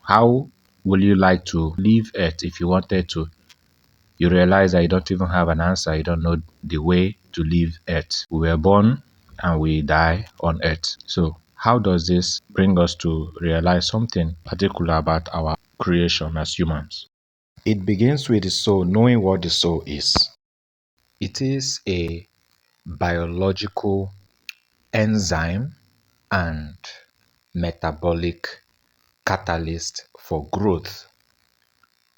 How will you like to leave Earth if you wanted to? You realize that you don't even have an answer. You don't know the way to leave Earth. We were born and we die on Earth. So how does this bring us to realize something particular about our creation as humans? It begins with the soul, knowing what the soul is. It is a biological enzyme and metabolic catalyst for growth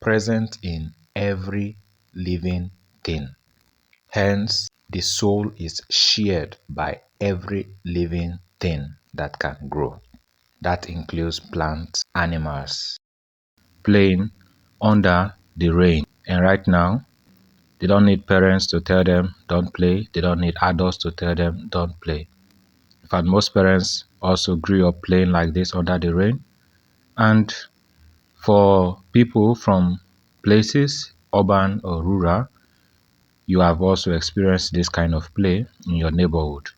present in every living thing. Hence, the soul is shared by every living thing that can grow. That includes plants, animals, playing under the rain. And right now, they don't need parents to tell them don't play. They don't need adults to tell them don't play. In fact, most parents also grew up playing like this under the rain. And for people from places, urban or rural, you have also experienced this kind of play in your neighborhood.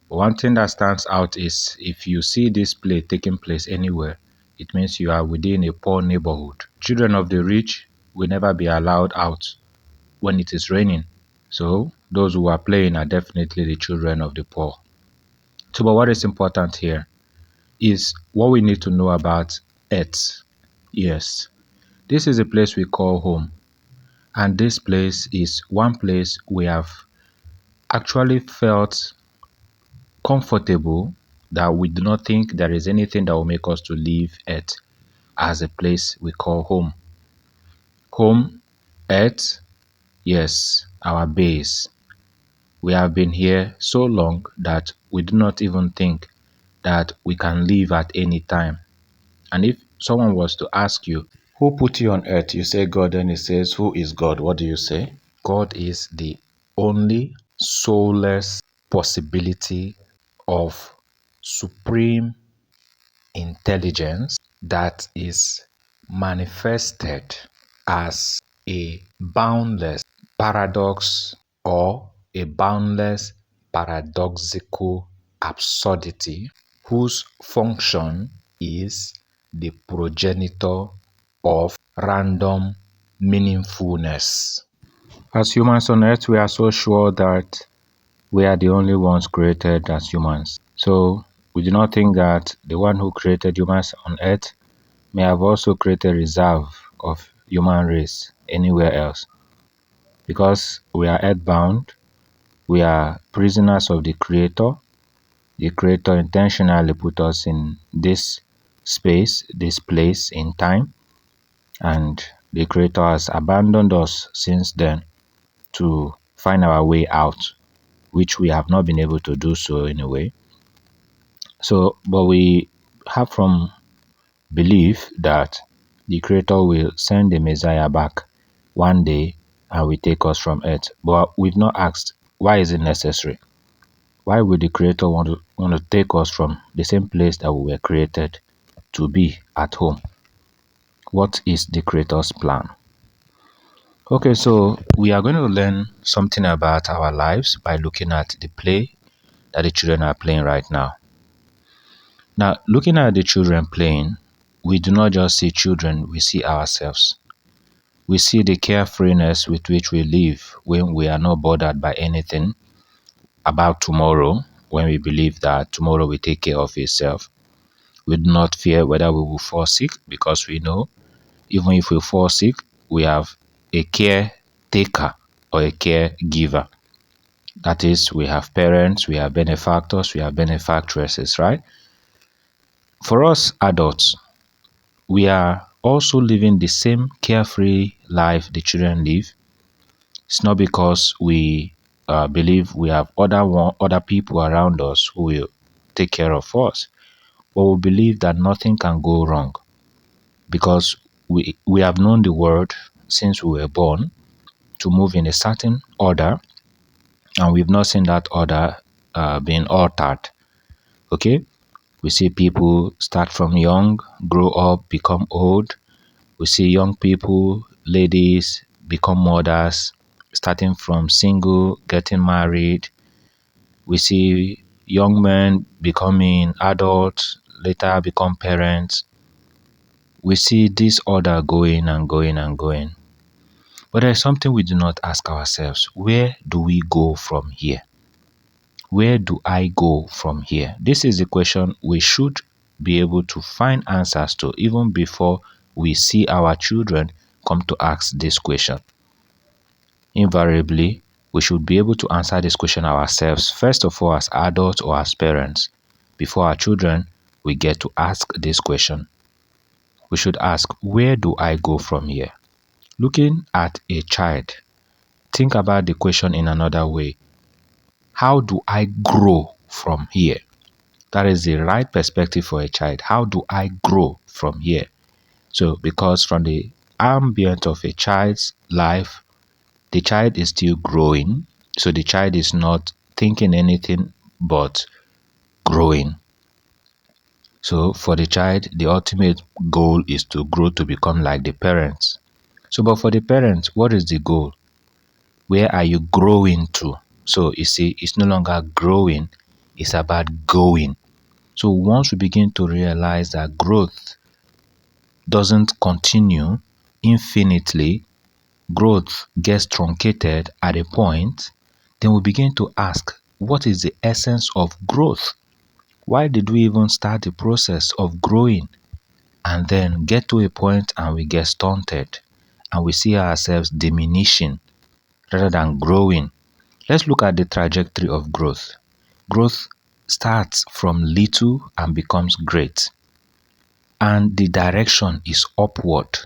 One thing that stands out is if you see this play taking place anywhere, it means you are within a poor neighborhood. Children of the rich will never be allowed out when it is raining. So those who are playing are definitely the children of the poor. So but what is important here is what we need to know about Earth. Yes, this is a place we call home. And this place is one place we have actually felt comfortable that we do not think there is anything that will make us to leave Earth as a place we call home. Home, Earth, yes, our base. We have been here so long that we do not even think that we can leave at any time. And if someone was to ask you, who put you on earth? You say God, then he says, who is God? What do you say? God is the only soulless possibility of supreme intelligence that is manifested as a boundless paradox or a boundless paradoxical absurdity whose function is the progenitor of random meaningfulness. As humans on earth, we are so sure that we are the only ones created as humans. So we do not think that the one who created humans on earth may have also created a reserve of human race anywhere else. Because we are earthbound, we are prisoners of the Creator. The Creator intentionally put us in this space, this place in time, and the Creator has abandoned us since then to find our way out, which we have not been able to do so in a way. So, but we have from belief that the Creator will send the Messiah back one day and will take us from earth. But we've not asked, why is it necessary? Why would the Creator want to take us from the same place that we were created to be at home? What is the Creator's plan? Okay, so we are going to learn something about our lives by looking at the play that the children are playing right now. Now, looking at the children playing, we do not just see children, we see ourselves. We see the carefreeness with which we live when we are not bothered by anything about tomorrow, when we believe that tomorrow will take care of itself. We do not fear whether we will fall sick because we know even if we fall sick, we have a caretaker or a caregiver. That is, we have parents, we have benefactors, we have benefactresses, right? For us adults, we are also living the same carefree life the children live. It's not because we believe we have other people around us who will take care of us, but we believe that nothing can go wrong because we have known the world since we were born to move in a certain order, and we've not seen that order being altered. Okay, we see people start from young, grow up, become old. We see young people, ladies, become mothers, starting from single, getting married. We see young men becoming adults, later become parents. we see this order going and going and going. But there is something we do not ask ourselves. Where do we go from here? Where do I go from here? This is the question we should be able to find answers to even before we see our children come to ask this question. Invariably, we should be able to answer this question ourselves, first of all as adults or as parents. Before our children, we get to ask this question. We should ask, where do I go from here? Looking at a child, think about the question in another way. How do I grow from here? That is the right perspective for a child. How do I grow from here? So, because from the ambient of a child's life, the child is still growing. So, the child is not thinking anything but growing. So, for the child, the ultimate goal is to grow to become like the parents. So, but for the parents, what is the goal? Where are you growing to? So, you see, it's no longer growing, it's about going. So once we begin to realize that growth doesn't continue infinitely, growth gets truncated at a point, then we begin to ask, what is the essence of growth? Why did we even start the process of growing? And then get to a point and we get stunted and we see ourselves diminishing rather than growing. Let's look at the trajectory of growth. Growth starts from little and becomes great. And the direction is upward.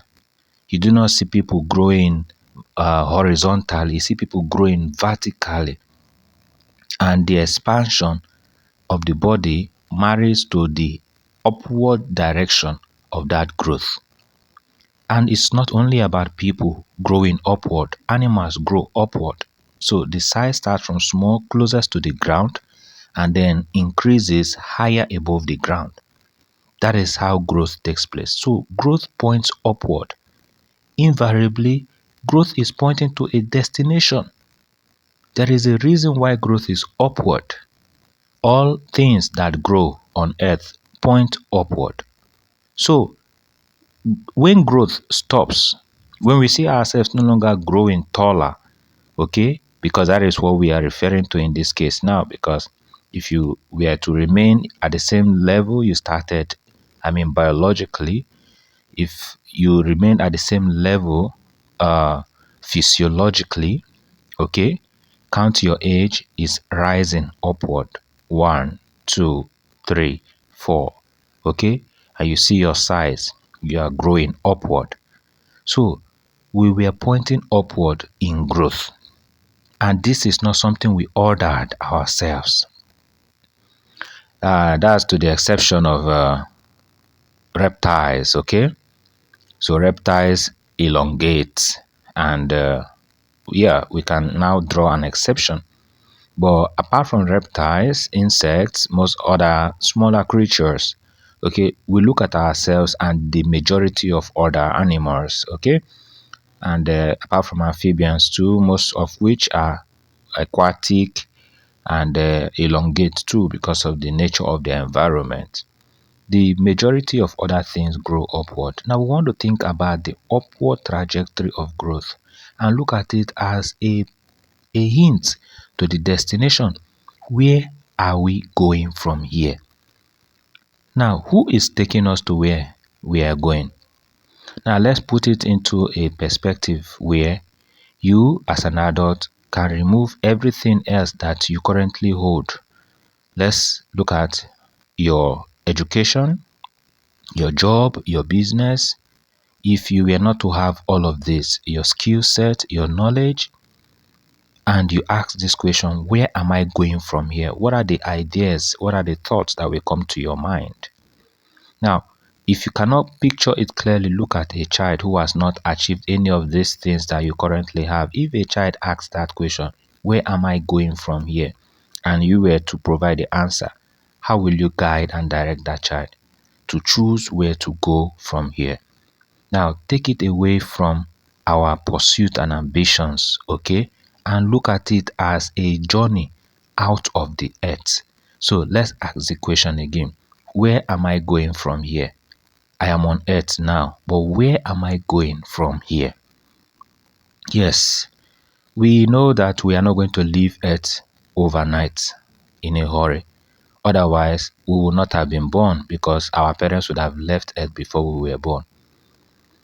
You do not see people growing horizontally, you see people growing vertically. And the expansion of the body marries to the upward direction of that growth. And it's not only about people growing upward, animals grow upward. So the size starts from small, closest to the ground, and then increases higher above the ground. That is how growth takes place. So growth points upward. Invariably, growth is pointing to a destination. There is a reason why growth is upward. All things that grow on earth point upward. So when growth stops, when we see ourselves no longer growing taller, okay, because that is what we are referring to in this case now, because if you were to remain at the same level you started, biologically, if you remain at the same level physiologically, okay, count your age is rising upward. 1, 2, 3, 4, okay, and you see your size, you are growing upward. So we were pointing upward in growth, and this is not something we ordered ourselves. That's to the exception of reptiles, okay. So reptiles elongate, and we can now draw an exception. But apart from reptiles, insects, most other smaller creatures, okay, we look at ourselves and the majority of other animals, okay, and apart from amphibians too, most of which are aquatic and elongate too because of the nature of their environment. The majority of other things grow upward. Now we want to think about the upward trajectory of growth and look at it as a hint to the destination. Where are we going from here? Now, who is taking us to where we are going? Now, let's put it into a perspective where you, as an adult, can remove everything else that you currently hold. Let's look at your education, your job, your business. If you were not to have all of this, your skill set, your knowledge, and you ask this question, where am I going from here? What are the ideas? What are the thoughts that will come to your mind? Now, if you cannot picture it clearly, look at a child who has not achieved any of these things that you currently have. If a child asks that question, where am I going from here? And you were to provide the answer, how will you guide and direct that child to choose where to go from here? Now, take it away from our pursuit and ambitions, okay? And look at it as a journey out of the earth. So let's ask the question again. Where am I going from here? I am on earth now, but where am I going from here? Yes, we know that we are not going to leave earth overnight in a hurry. Otherwise, we would not have been born because our parents would have left earth before we were born.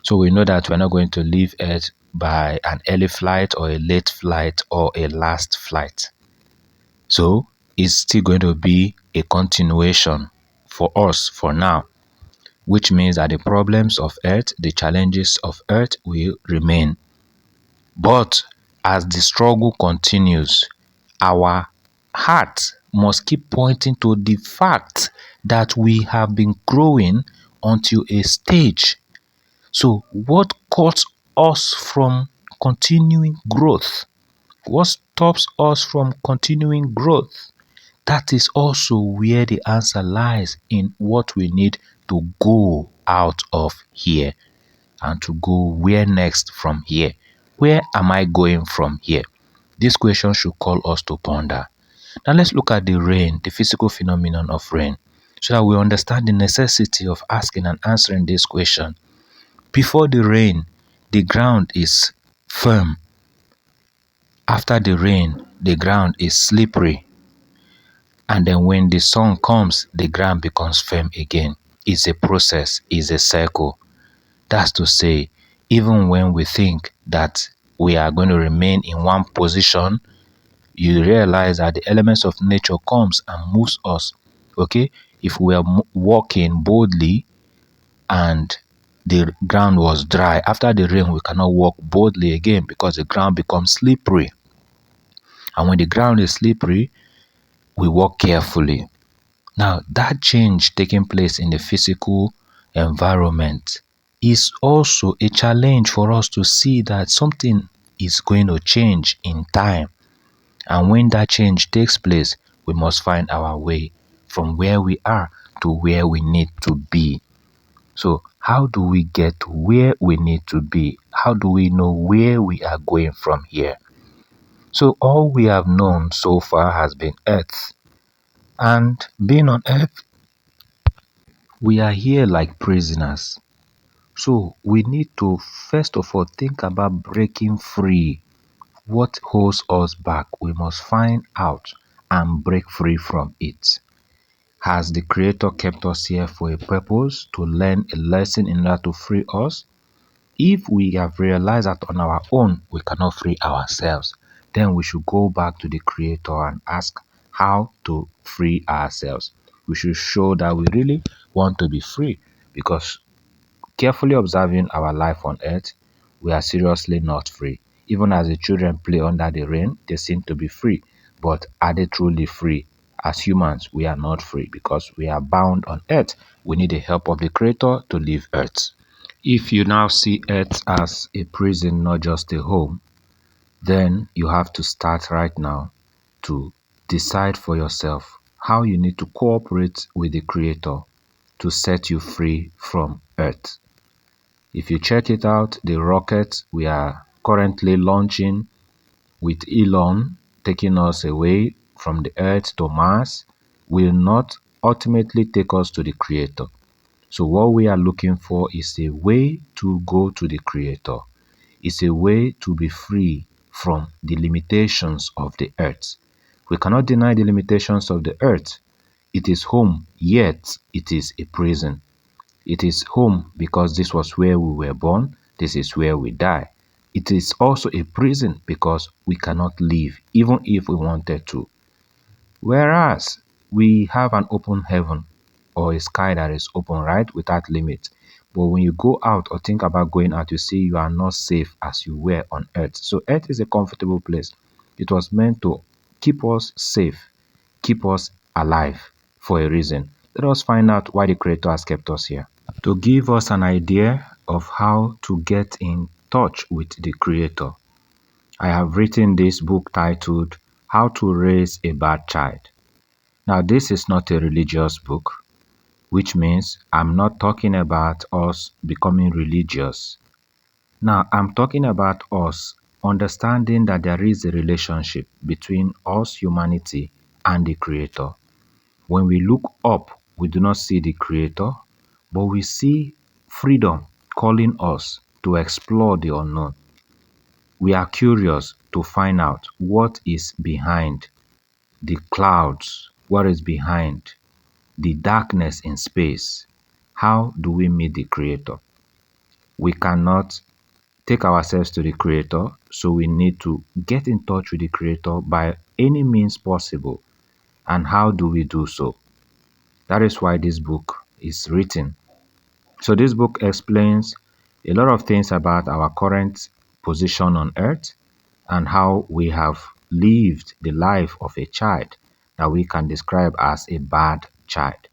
So we know that we're not going to leave earth by an early flight or a late flight or a last flight. So it's still going to be a continuation for us for now, which means that the problems of earth, the challenges of earth will remain. But as the struggle continues, our heart must keep pointing to the fact that we have been growing until a stage. So what cuts us from continuing growth? What stops us from continuing growth? That is also where the answer lies in what we need to go out of here and to go where next from here. Where am I going from here? This question should call us to ponder. Now let's look at the rain, the physical phenomenon of rain, so that we understand the necessity of asking and answering this question. Before the rain, the ground is firm. After the rain, the ground is slippery. And then when the sun comes, the ground becomes firm again. It's a process, it's a cycle. That's to say, even when we think that we are going to remain in one position, you realize that the elements of nature comes and moves us. Okay? If we are walking boldly and the ground was dry, after the rain we cannot walk boldly again because the ground becomes slippery. And when the ground is slippery, we walk carefully. Now, that change taking place in the physical environment is also a challenge for us to see that something is going to change in time. And when that change takes place, we must find our way from where we are to where we need to be. So, how do we get to where we need to be? How do we know where we are going from here? So, all we have known so far has been earth. And being on earth, we are here like prisoners. So we need to first of all think about breaking free. What holds us back? We must find out and break free from it. Has the Creator kept us here for a purpose, to learn a lesson in order to free us? If we have realized that on our own we cannot free ourselves, then we should go back to the Creator and ask how to free ourselves. We should show that we really want to be free, because carefully observing our life on earth, we are seriously not free. Even as the children play under the rain, they seem to be free. But are they truly free? As humans, we are not free because we are bound on earth. We need the help of the Creator to leave earth. If you now see earth as a prison, not just a home, then you have to start right now to decide for yourself how you need to cooperate with the Creator to set you free from earth. If you check it out, the rocket we are currently launching with Elon taking us away from the earth to Mars will not ultimately take us to the Creator. So what we are looking for is a way to go to the Creator. It's a way to be free from the limitations of the earth. We cannot deny the limitations of the earth. It is home, yet it is a prison. It is home because this was where we were born, this is where we die. It is also a prison because we cannot leave, even if we wanted to. Whereas we have an open heaven or a sky that is open, right, without limit. But when you go out or think about going out, you see you are not safe as you were on earth. So earth is a comfortable place. It was meant to keep us safe, keep us alive for a reason. Let us find out why the Creator has kept us here. To give us an idea of how to get in touch with the Creator, I have written this book titled How to Raise a Bad Child. Now, this is not a religious book, which means I'm not talking about us becoming religious. Now, I'm talking about us understanding that there is a relationship between us, humanity, and the Creator. When we look up, we do not see the Creator, but we see freedom calling us to explore the unknown. We are curious to find out what is behind the clouds, what is behind the darkness in space. How do we meet the Creator? We cannot take ourselves to the Creator, so we need to get in touch with the Creator by any means possible. And how do we do so? That is why this book is written. So this book explains a lot of things about our current position on earth and how we have lived the life of a child that we can describe as a bad child.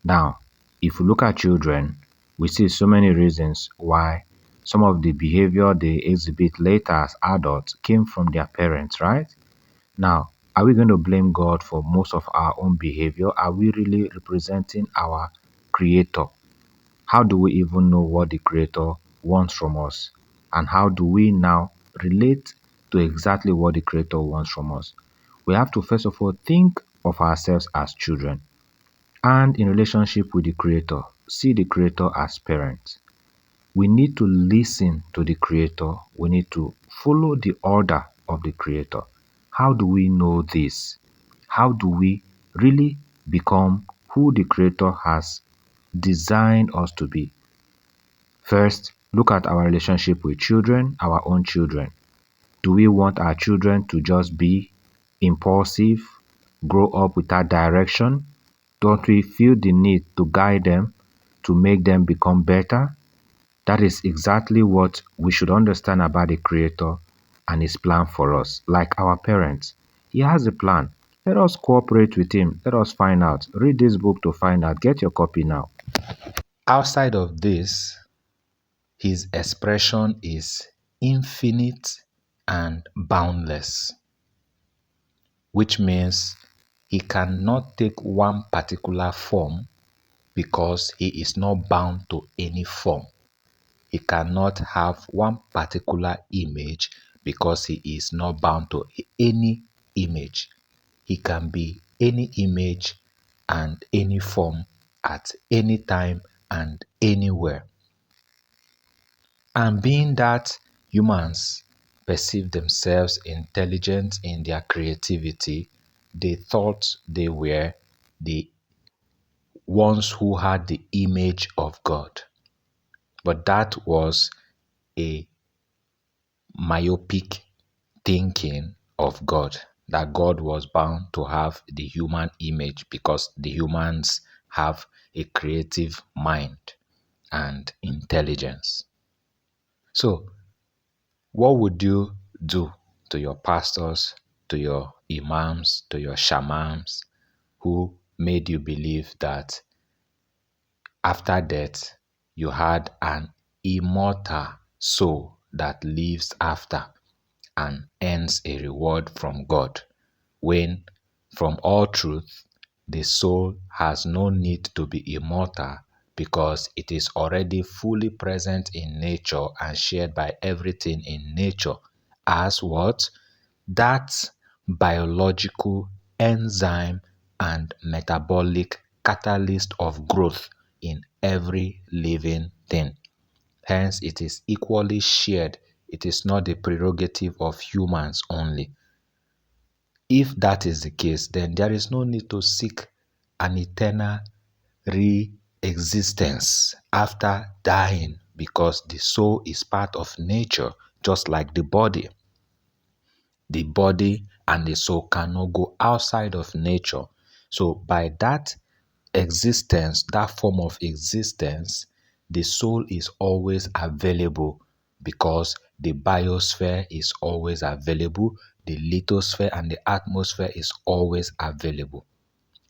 Now, if we look at children, we see so many reasons why some of the behavior they exhibit later as adults came from their parents, right? Now, are we going to blame God for most of our own behavior? Are we really representing our Creator? How do we even know what the Creator wants from us? And how do we now relate to exactly what the Creator wants from us? We have to first of all think of ourselves as children and in relationship with the Creator, see the Creator as parents. We need to listen to the Creator. We need to follow the order of the Creator. How do we know this? How do we really become who the Creator has designed us to be? First, look at our relationship with children, our own children. Do we want our children to just be impulsive, grow up without direction? Don't we feel the need to guide them, to make them become better? That is exactly what we should understand about the Creator and His plan for us. Like our parents, He has a plan. Let us cooperate with Him. Let us find out. Read this book to find out. Get your copy now. Outside of this, His expression is infinite and boundless, which means He cannot take one particular form because He is not bound to any form. He cannot have one particular image because He is not bound to any image. He can be any image and any form at any time and anywhere. And being that humans perceive themselves intelligent in their creativity, they thought they were the ones who had the image of God. But that was a myopic thinking of God, that God was bound to have the human image because the humans have a creative mind and intelligence. So, what would you do to your pastors, to your imams, to your shamans who made you believe that after death you had an immortal soul that lives after and earns a reward from God, when from all truth the soul has no need to be immortal because it is already fully present in nature and shared by everything in nature as what? That biological enzyme and metabolic catalyst of growth in every living thing. Hence, it is equally shared. It is not the prerogative of humans only. If that is the case, then there is no need to seek an eternal re-existence after dying because the soul is part of nature, just like the body. The body and the soul cannot go outside of nature. So by that existence, that form of existence, the soul is always available because the biosphere is always available, the lithosphere and the atmosphere is always available.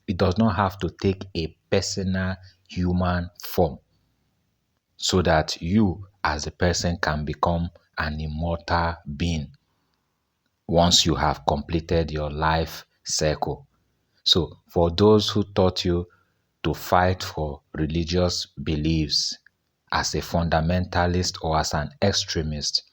It does not have to take a personal human form so that you as a person can become an immortal being once you have completed your life cycle. So, for those who taught you to fight for religious beliefs as a fundamentalist or as an extremist,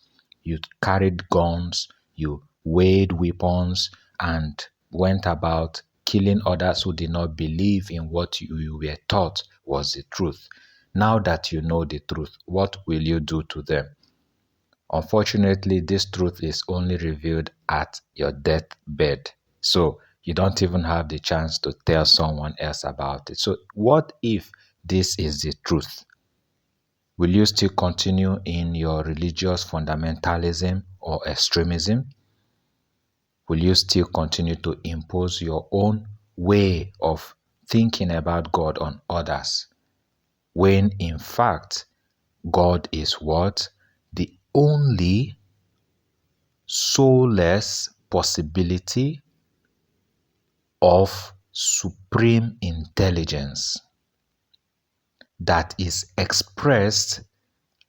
you carried guns, you weighed weapons, and went about killing others who did not believe in what you were taught was the truth. Now that you know the truth, what will you do to them? Unfortunately, this truth is only revealed at your deathbed. So you don't even have the chance to tell someone else about it. So what if this is the truth? Will you still continue in your religious fundamentalism or extremism? Will you still continue to impose your own way of thinking about God on others? When in fact, God is what? The only soulless possibility of supreme intelligence that is expressed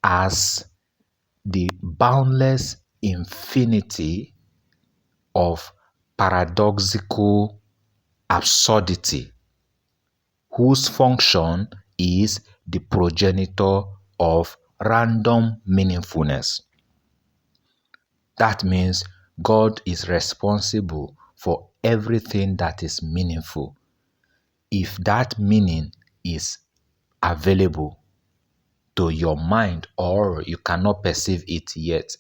as the boundless infinity of paradoxical absurdity, whose function is the progenitor of random meaningfulness. That means God is responsible for everything that is meaningful. If that meaning is available to your mind or you cannot perceive it yet,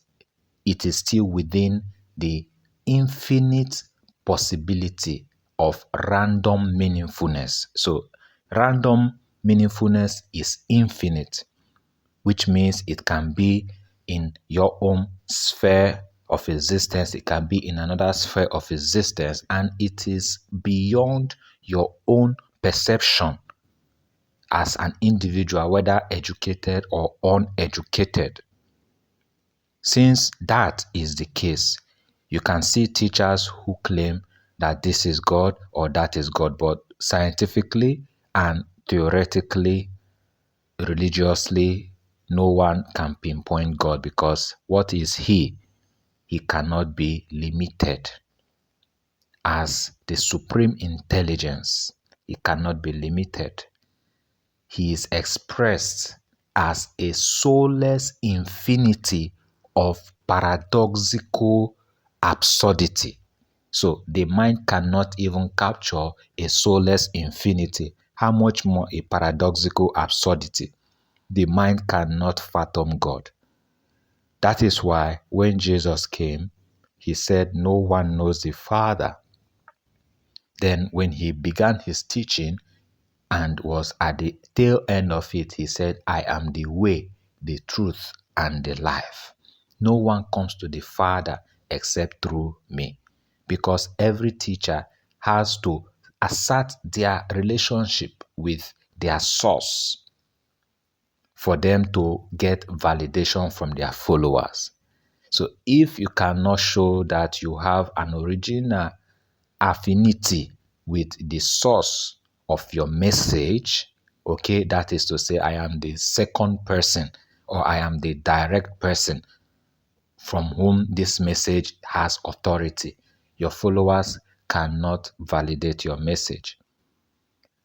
it is still within the infinite possibility of random meaningfulness. So, random meaningfulness is infinite, which means it can be in your own sphere of existence, it can be in another sphere of existence, and it is beyond your own perception as an individual, whether educated or uneducated. Since that is the case, you can see teachers who claim that this is God or that is God, but scientifically and theoretically, religiously, no one can pinpoint God, because what is He? He cannot be limited. As the supreme intelligence, He cannot be limited. He is expressed as a soulless infinity of paradoxical absurdity. So the mind cannot even capture a soulless infinity. How much more a paradoxical absurdity? The mind cannot fathom God. That is why when Jesus came, he said, "No one knows the Father." Then when he began his teaching and was at the tail end of it, he said, "I am the way, the truth, and the life. No one comes to the Father except through me." Because every teacher has to assert their relationship with their source for them to get validation from their followers. So if you cannot show that you have an original affinity with the source of your message, okay, that is to say, I am the second person or I am the direct person from whom this message has authority, your followers cannot validate your message.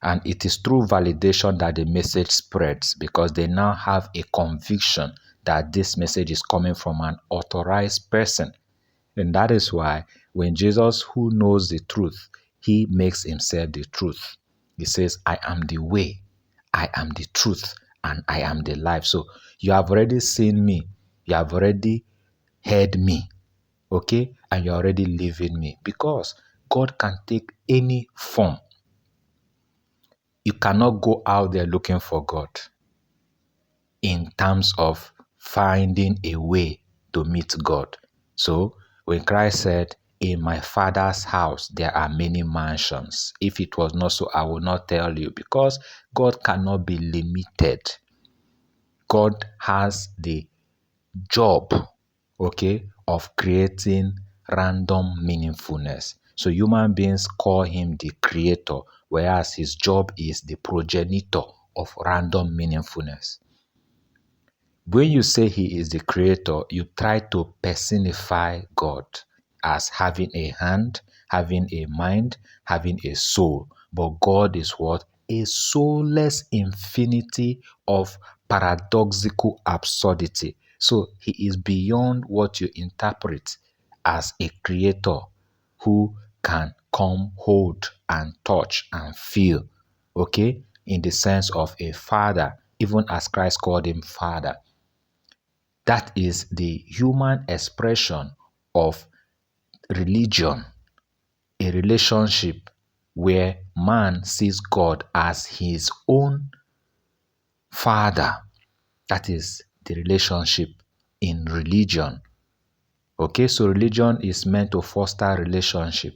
And it is through validation that the message spreads, because they now have a conviction that this message is coming from an authorized person. And that is why when Jesus, who knows the truth, he makes himself the truth. He says, "I am the way, I am the truth, and I am the life." So you have already seen me, you have already heard me, okay? And you're already living me, because God can take any form. You cannot go out there looking for God in terms of finding a way to meet God. So when Christ said, "In my Father's house there are many mansions. If it was not so, I will not tell you," because God cannot be limited. God has the job, okay, of creating random meaningfulness. So human beings call him the creator, whereas his job is the progenitor of random meaningfulness. When you say he is the creator, you try to personify God as having a hand, having a mind, having a soul. But God is what? A soulless infinity of paradoxical absurdity. So he is beyond what you interpret as a creator who can come, hold, and touch and feel. Okay? In the sense of a father even as Christ called him Father. That is the human expression of religion, a relationship where man sees God as his own Father. That is the relationship in religion. Okay, so religion is meant to foster relationship.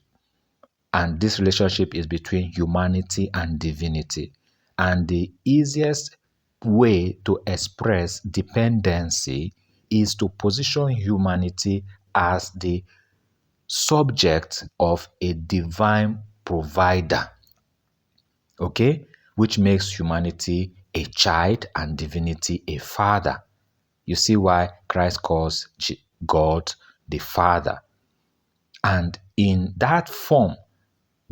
And this relationship is between humanity and divinity. And the easiest way to express dependency is to position humanity as the subject of a divine provider. Okay? Which makes humanity a child and divinity a father. You see why Christ calls God the Father. And in that form,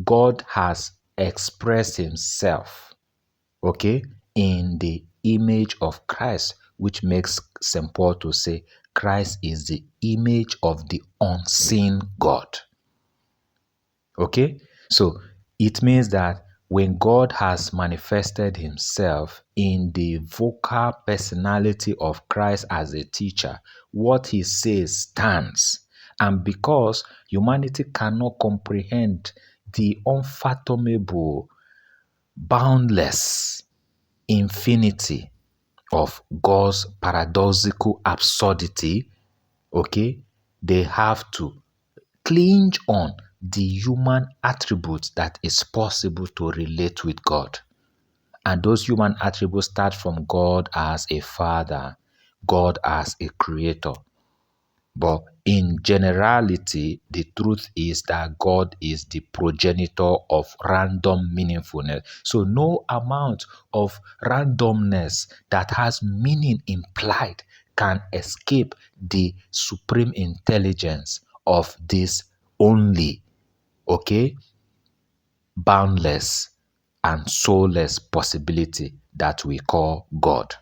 God has expressed himself, okay, in the image of Christ, which makes St. Paul to say Christ is the image of the unseen God. Okay, so it means that when God has manifested himself in the vocal personality of Christ as a teacher, what he says stands. And because humanity cannot comprehend the unfathomable, boundless infinity of God's paradoxical absurdity, okay, they have to cling on the human attributes that is possible to relate with God. And those human attributes start from God as a father, God as a creator. But in generality, the truth is that God is the progenitor of random meaningfulness. So no amount of randomness that has meaning implied can escape the supreme intelligence of this only, okay, boundless and soulless possibility that we call God.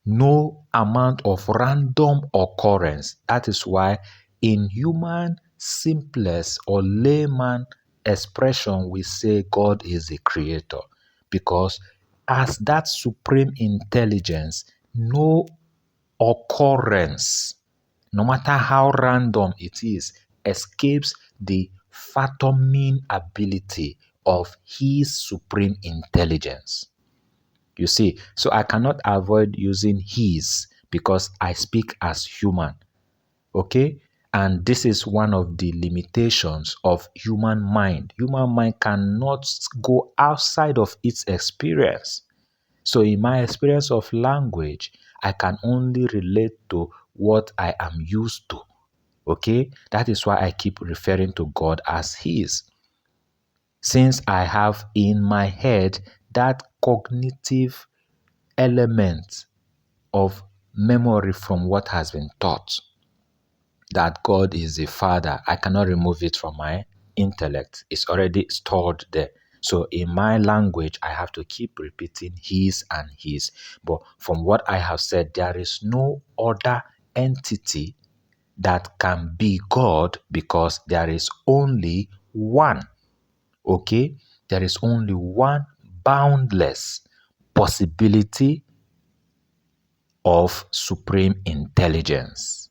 No amount of random occurrence. That is why in human simplest or layman expression, we say God is a creator. Because as that supreme intelligence, no occurrence, no matter how random it is, escapes the fathoming ability of his supreme intelligence. You see, so I cannot avoid using his because I speak as human. Okay? And this is one of the limitations of human mind. Human mind cannot go outside of its experience. So in my experience of language, I can only relate to what I am used to. Okay? That is why I keep referring to God as his. Since I have in my head that cognitive element of memory from what has been taught, that God is a father, I cannot remove it from my intellect. It's already stored there. So in my language, I have to keep repeating his and his. But from what I have said, there is no other entity that can be God because there is only one. Okay? There is only one boundless possibility of supreme intelligence,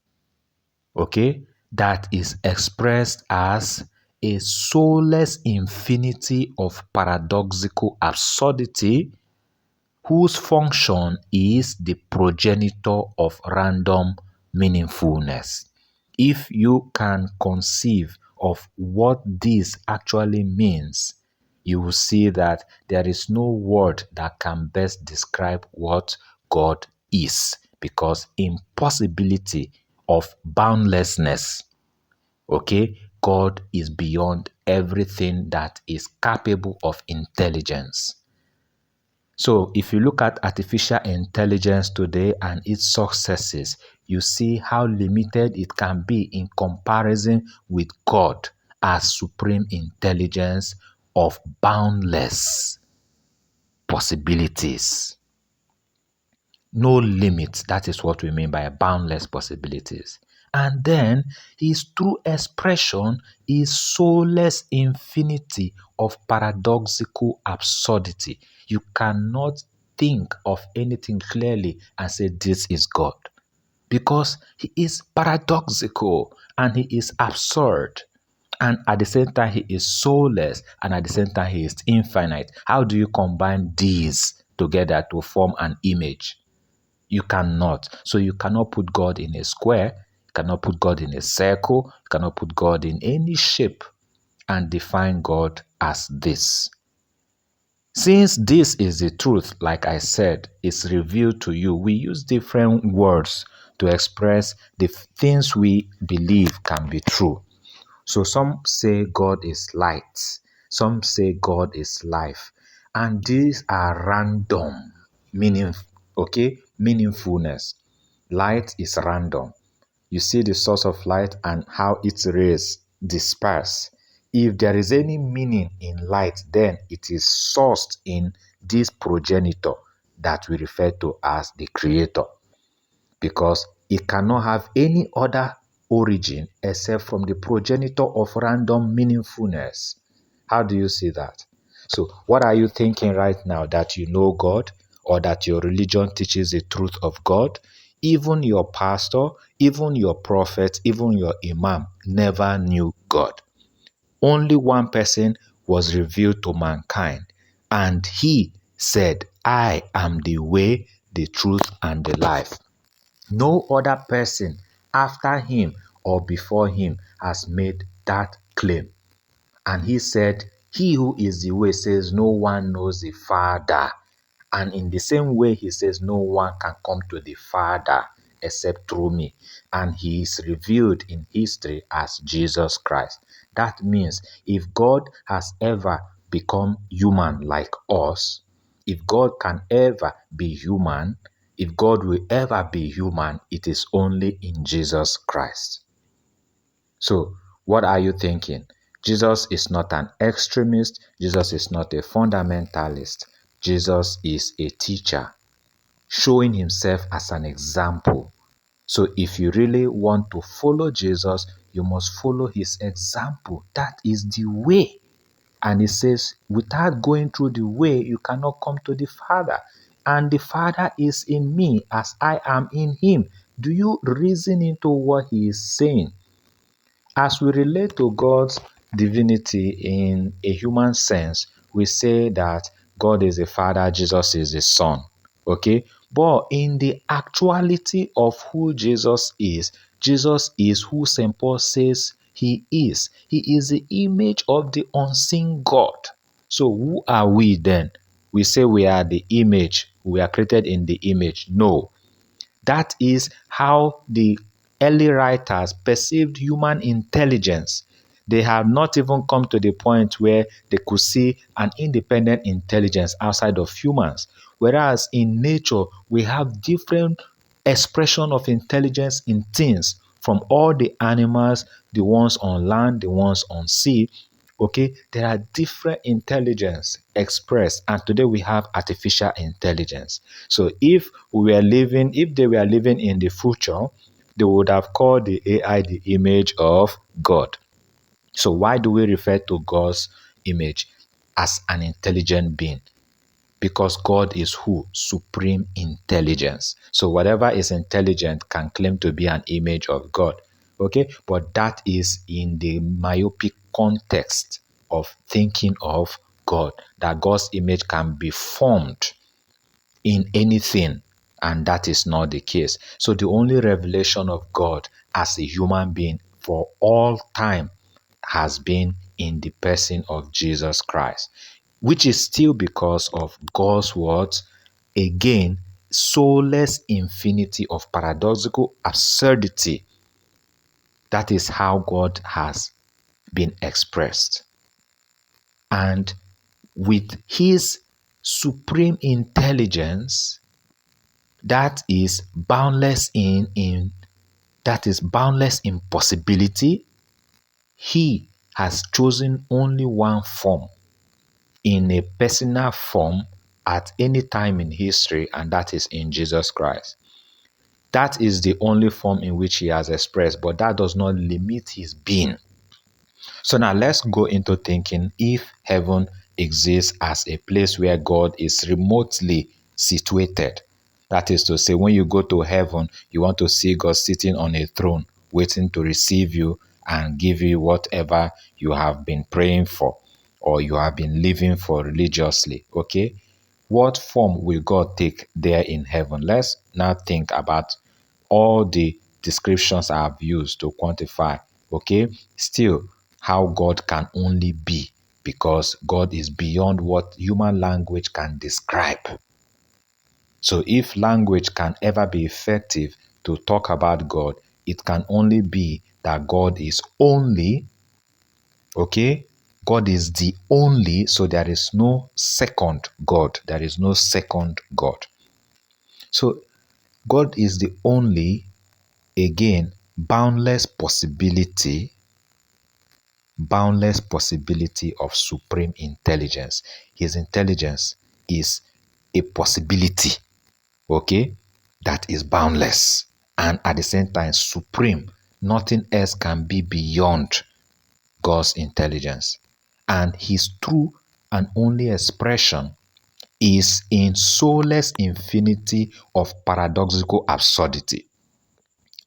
okay, that is expressed as a soulless infinity of paradoxical absurdity whose function is the progenitor of random meaningfulness. If you can conceive of what this actually means, you will see that there is no word that can best describe what God is, because impossibility of boundlessness, okay, God is beyond everything that is capable of intelligence. So if you look at artificial intelligence today and its successes, you see how limited it can be in comparison with God as supreme intelligence of boundless possibilities. No limit. That is what we mean by boundless possibilities. And then his true expression is soulless infinity of paradoxical absurdity. You cannot think of anything clearly and say this is God because he is paradoxical and he is absurd. And at the same time, he is soulless, and at the same time, he is infinite. How do you combine these together to form an image? You cannot. So you cannot put God in a square, you cannot put God in a circle, you cannot put God in any shape and define God as this. Since this is the truth, like I said, is revealed to you, we use different words to express the things we believe can be true. So some say God is light, some say God is life, and these are random meaning, okay, meaningfulness. Light is random. You see the source of light and how its rays disperse. If there is any meaning in light, then it is sourced in this progenitor that we refer to as the creator, because it cannot have any other origin except from the progenitor of random meaningfulness. How do you see that? So what are you thinking right now? That you know God, or that your religion teaches the truth of God? Even your pastor, even your prophet, even your imam never knew God. Only one person was revealed to mankind, and he said, I am the way, the truth, and the life. No other person after him or before him has made that claim. And he said, he who is the way says no one knows the Father. And in the same way, he says no one can come to the Father except through me. And he is revealed in history as Jesus Christ. That means if God has ever become human like us, if God can ever be human, if God will ever be human, it is only in Jesus Christ. So, what are you thinking? Jesus is not an extremist. Jesus is not a fundamentalist. Jesus is a teacher, showing himself as an example. So, if you really want to follow Jesus, you must follow his example. That is the way. And he says, without going through the way, you cannot come to the Father. And the Father is in me as I am in him. Do you reason into what he is saying? As we relate to God's divinity in a human sense, we say that God is the Father, Jesus is the Son. Okay? But in the actuality of who Jesus is who St. Paul says he is. He is the image of the unseen God. So who are we then? We say we are the image. We are created in the image. No. That is how the early writers perceived human intelligence. They have not even come to the point where they could see an independent intelligence outside of humans. Whereas in nature, we have different expression of intelligence in things, from all the animals, the ones on land, the ones on sea. Okay, there are different intelligence expressed, and today we have artificial intelligence. So if they were living in the future, they would have called the AI the image of God. So why do we refer to God's image as an intelligent being? Because God is who? Supreme intelligence. So whatever is intelligent can claim to be an image of God. Okay? But that is in the myopic context of thinking of God, that God's image can be formed in anything, and that is not the case. So the only revelation of God as a human being for all time has been in the person of Jesus Christ, which is still because of God's words, again, soulless infinity of paradoxical absurdity. That is how God has been expressed. And with his supreme intelligence, that is boundless in possibility, he has chosen only one form, in a personal form, at any time in history, and that is in Jesus Christ. That is the only form in which he has expressed, but that does not limit his being. So now let's go into thinking if heaven exists as a place where God is remotely situated. That is to say, when you go to heaven, you want to see God sitting on a throne, waiting to receive you and give you whatever you have been praying for or you have been living for religiously. Okay? What form will God take there in heaven? Let's now think about all the descriptions I have used to quantify. Okay? Still, how God can only be, because God is beyond what human language can describe. So if language can ever be effective to talk about God, it can only be that God is only, okay? God is the only, so there is no second God. There is no second God. So God is the only, again, boundless possibility of supreme intelligence. His intelligence is a possibility, okay, that is boundless and at the same time supreme. Nothing else can be beyond God's intelligence. And his true and only expression is in soulless infinity of paradoxical absurdity,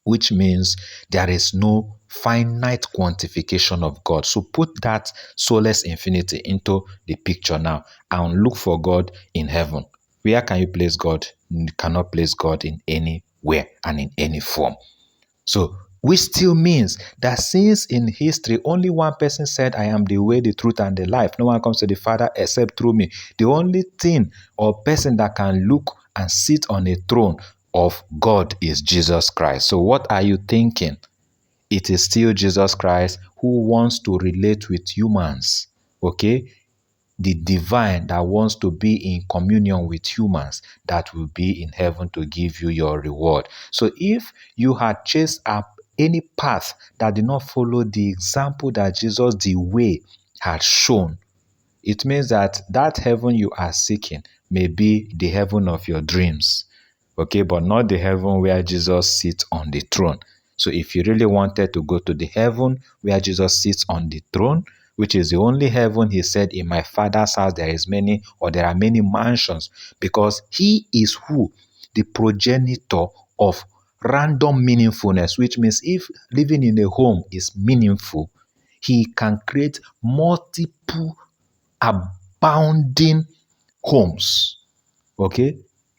which means there is no finite quantification of God. So put that soulless infinity into the picture now and look for God in heaven. Where can you place God? You cannot place God in anywhere and in any form. So, which still means that since in history only one person said, I am the way, the truth, and the life, no one comes to the Father except through me. The only thing or person that can look and sit on a throne of God is Jesus Christ. So, what are you thinking? It is still Jesus Christ who wants to relate with humans. Okay? The divine that wants to be in communion with humans that will be in heaven to give you your reward. So if you had chased up any path that did not follow the example that Jesus, the way, had shown, it means that that heaven you are seeking may be the heaven of your dreams, okay, but not the heaven where Jesus sits on the throne. So if you really wanted to go to the heaven where Jesus sits on the throne, which is the only heaven, he said, in my Father's house there is many, or there are many mansions, because he is who? The progenitor of random meaningfulness, which means if living in a home is meaningful, he can create multiple abounding homes, okay,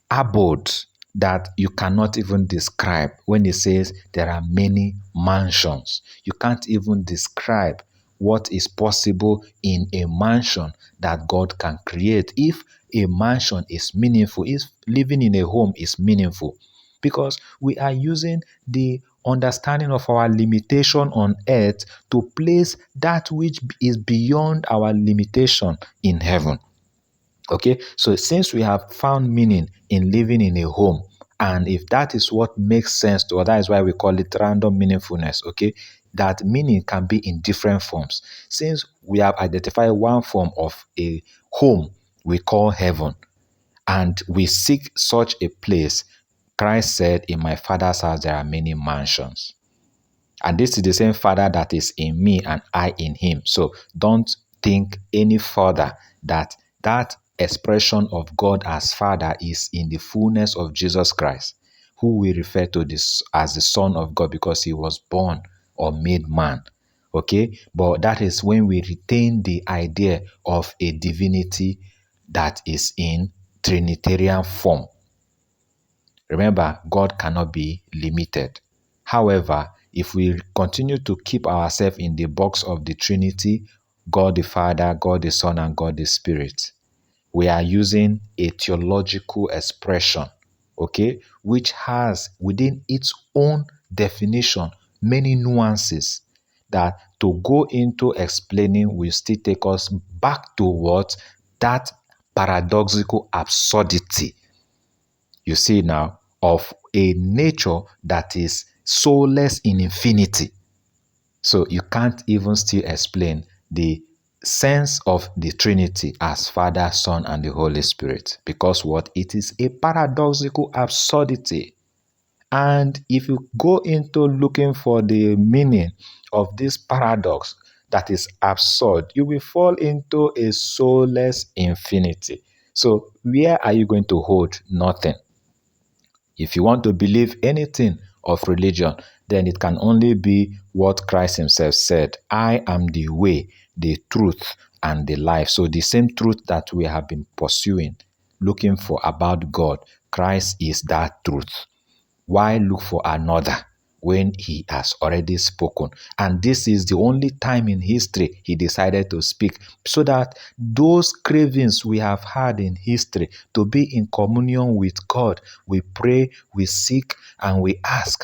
abodes that you cannot even describe. When he says there are many mansions, you can't even describe what is possible in a mansion that God can create. If a mansion is meaningful, if living in a home is meaningful, because we are using the understanding of our limitation on earth to place that which is beyond our limitation in heaven. Okay, so since we have found meaning in living in a home, and if that is what makes sense to us, that is why we call it random meaningfulness. Okay, that meaning can be in different forms. Since we have identified one form of a home we call heaven, and we seek such a place, Christ said, in my Father's house there are many mansions. And this is the same Father that is in me and I in him. So don't think any further that that expression of God as Father is in the fullness of Jesus Christ, who we refer to this as the Son of God because he was born or made man. Okay? But that is when we retain the idea of a divinity that is in Trinitarian form. Remember, God cannot be limited. However, if we continue to keep ourselves in the box of the Trinity, God the Father, God the Son, and God the Spirit, we are using a theological expression, okay, which has within its own definition many nuances that to go into explaining will still take us back to what? That paradoxical absurdity, you see now, of a nature that is soulless in infinity. So you can't even still explain the sense of the Trinity as Father, Son, and the Holy Spirit. Because what? It is a paradoxical absurdity. And if you go into looking for the meaning of this paradox that is absurd, you will fall into a soulless infinity. So, where are you going to hold? Nothing. If you want to believe anything of religion, then it can only be what Christ Himself said: I am the way, the truth, and the life. So, the same truth that we have been pursuing, looking for about God, Christ is that truth. Why look for another when He has already spoken? And this is the only time in history He decided to speak, so that those cravings we have had in history to be in communion with God, we pray, we seek, and we ask.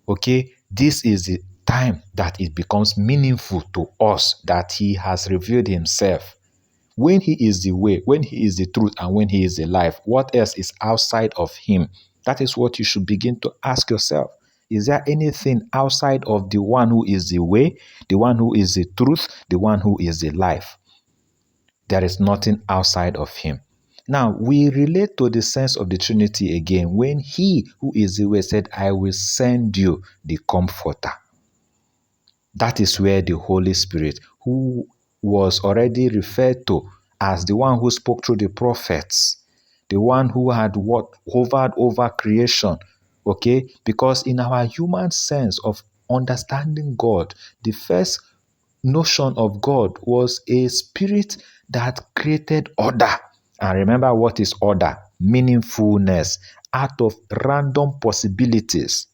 Okay, this is the time that it becomes meaningful to us that He has revealed Himself. When He is the way, when He is the truth, and when He is the life, what else is outside of Him? That is what you should begin to ask yourself. Is there anything outside of the one who is the way, the one who is the truth, the one who is the life? There is nothing outside of Him. Now, we relate to the sense of the Trinity again when He who is the way said, I will send you the Comforter. That is where the Holy Spirit, who was already referred to as the one who spoke through the prophets, the one who had hovered over creation, okay? Because in our human sense of understanding God, the first notion of God was a spirit that created order. And remember, what is order? Meaningfulness out of random possibilities.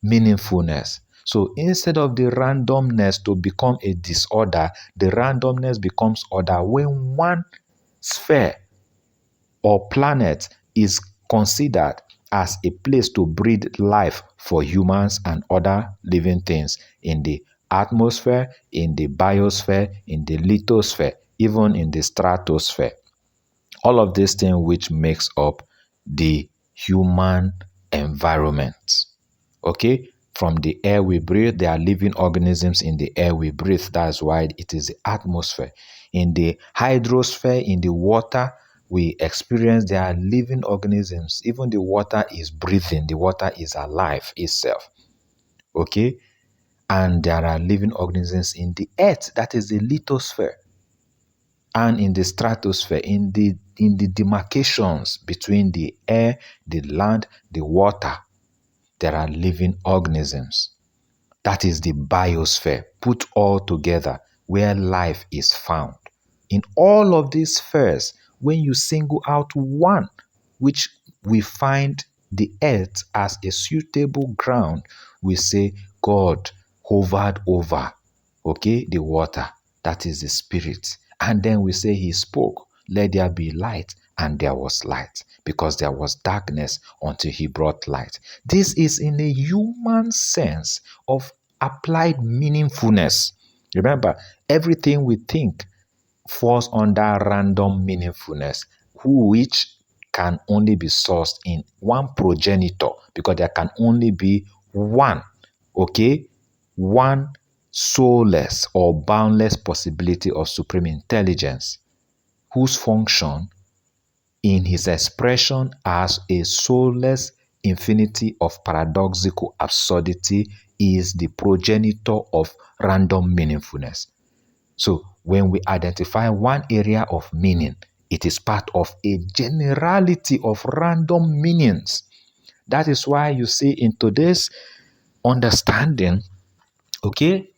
Meaningfulness. So instead of the randomness to become a disorder, the randomness becomes order when one sphere or planet is considered as a place to breathe life for humans and other living things in the atmosphere, in the biosphere, in the lithosphere, even in the stratosphere. All of these things which makes up the human environment. Okay? From the air we breathe, there are living organisms in the air we breathe. That's why it is the atmosphere. In the hydrosphere, in the water we experience, there are living organisms. Even the water is breathing. The water is alive itself. Okay? And there are living organisms in the earth. That is the lithosphere. And in the stratosphere, in the demarcations between the air, the land, the water, there are living organisms. That is the biosphere, put all together, where life is found. In all of these spheres, when you single out one, which we find the earth as a suitable ground, we say God hovered over, okay, the water. That is the spirit. And then we say He spoke, let there be light, and there was light, because there was darkness until He brought light. This is in a human sense of applied meaningfulness. Remember, everything we think falls under random meaningfulness, which can only be sourced in one progenitor, because there can only be one, okay, one soulless or boundless possibility of supreme intelligence, whose function in His expression as a soulless infinity of paradoxical absurdity is the progenitor of random meaningfulness. So when we identify one area of meaning, it is part of a generality of random meanings. That is why you see in today's understanding, okay,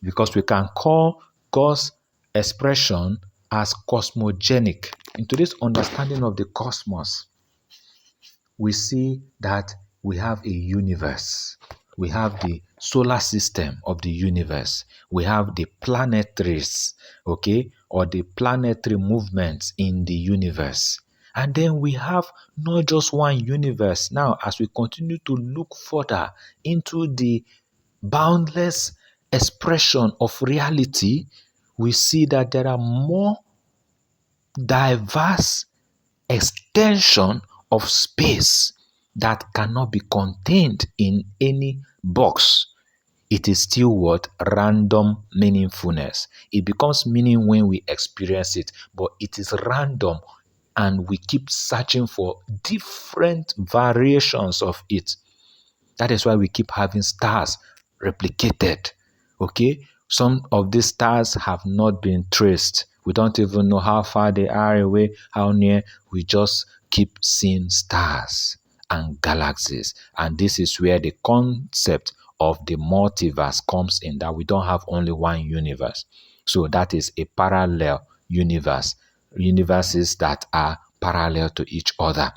because we can call God's expression as cosmogenic. In today's understanding of the cosmos, we see that we have a universe. We have the solar system of the universe. We have the planetaries, okay, or the planetary movements in the universe. And then we have not just one universe. Now, as we continue to look further into the boundless expression of reality, we see that there are more diverse extension of space that cannot be contained in any box. It is still what? Random meaningfulness. It becomes meaning when we experience it, but it is random and we keep searching for different variations of it. That is why we keep having stars replicated. Okay? Some of these stars have not been traced. We don't even know how far they are away, how near. We just keep seeing stars and galaxies. And this is where the concept of the multiverse comes in, that we don't have only one universe. So that is a parallel universe, universes that are parallel to each other.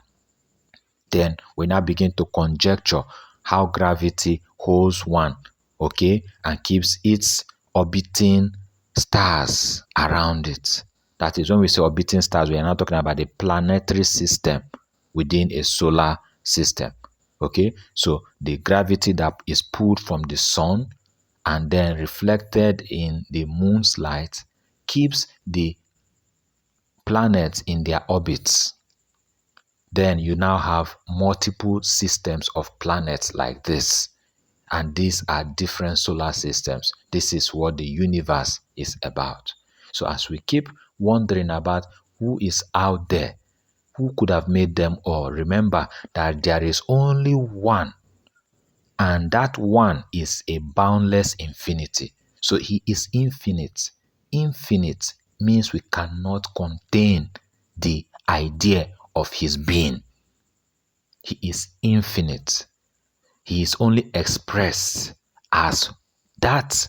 Then we now begin to conjecture how gravity holds one, okay, and keeps its orbiting stars around it. That is, when we say orbiting stars, we are not talking about the planetary system within a solar system. Okay, so the gravity that is pulled from the sun and then reflected in the moon's light keeps the planets in their orbits. Then you now have multiple systems of planets like this. And these are different solar systems. This is what the universe is about. So as we keep wondering about who is out there, who could have made them all, remember that there is only one. And that one is a boundless infinity. So he is infinite. Infinite means we cannot contain the idea of his being. He is infinite. He is only expressed as that,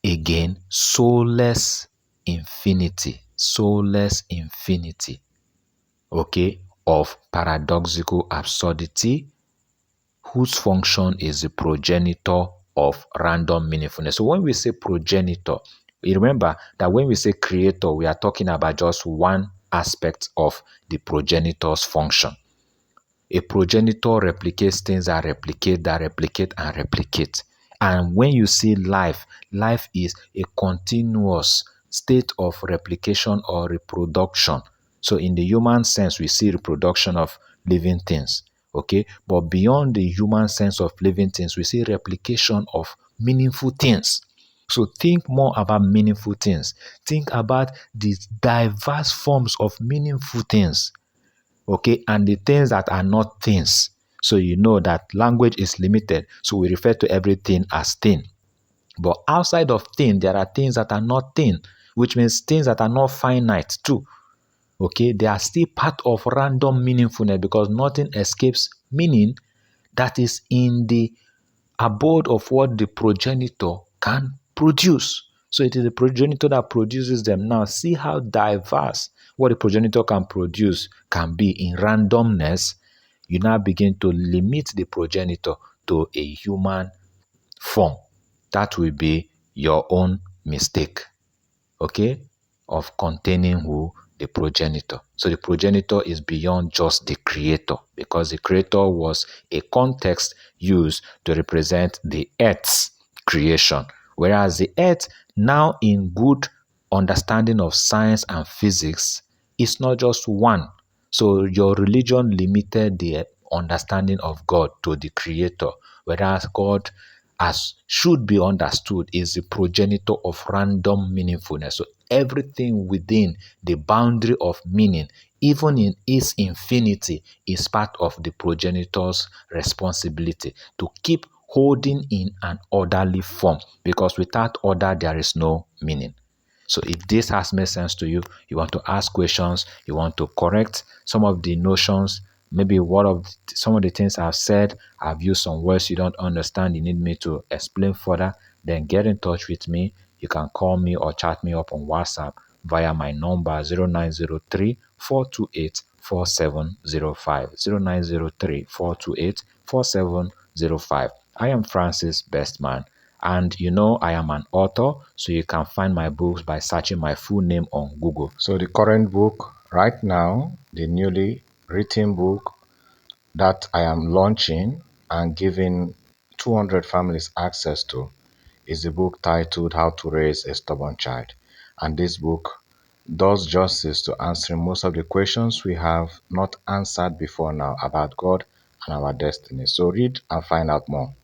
again, soulless infinity. Soulless infinity. Okay? Of paradoxical absurdity, whose function is the progenitor of random meaningfulness. So when we say progenitor, you remember that when we say creator, we are talking about just one aspect of the progenitor's function. A progenitor replicates things that replicate, and replicate. And when you see life, life is a continuous state of replication or reproduction. So in the human sense, we see reproduction of living things. Okay, but beyond the human sense of living things, we see replication of meaningful things. So think more about meaningful things. Think about these diverse forms of meaningful things. Okay, and the things that are not things. So you know that language is limited. So we refer to everything as thing. But outside of thing, there are things that are not thing, which means things that are not finite too. Okay, they are still part of random meaningfulness because nothing escapes meaning that is in the abode of what the progenitor can produce. So it is the progenitor that produces them. Now see how diverse what the progenitor can produce can be in randomness. You now begin to limit the progenitor to a human form. That will be your own mistake. Okay? Of containing who? The progenitor. So the progenitor is beyond just the creator, because the creator was a context used to represent the earth's creation. Whereas the earth, now in good understanding of science and physics, is not just one. So your religion limited the understanding of God to the creator, whereas God, as should be understood, is the progenitor of random meaningfulness. So everything within the boundary of meaning, even in its infinity, is part of the progenitor's responsibility to keep holding in an orderly form, because without order there is no meaning. So if this has made sense to you, you want to ask questions, you want to correct some of the notions, maybe some of the things I've said, I've used some words you don't understand, you need me to explain further, then get in touch with me. You can call me or chat me up on WhatsApp via my number 0903 428 4705. 0903 428 4705. I am Francis Bestman. And you know I am an author, so you can find my books by searching my full name on Google. So the current book right now, the newly written book that I am launching and giving 200 families access to, is the book titled How to Raise a Stubborn Child. And this book does justice to answering most of the questions we have not answered before now about God and our destiny. So read and find out more.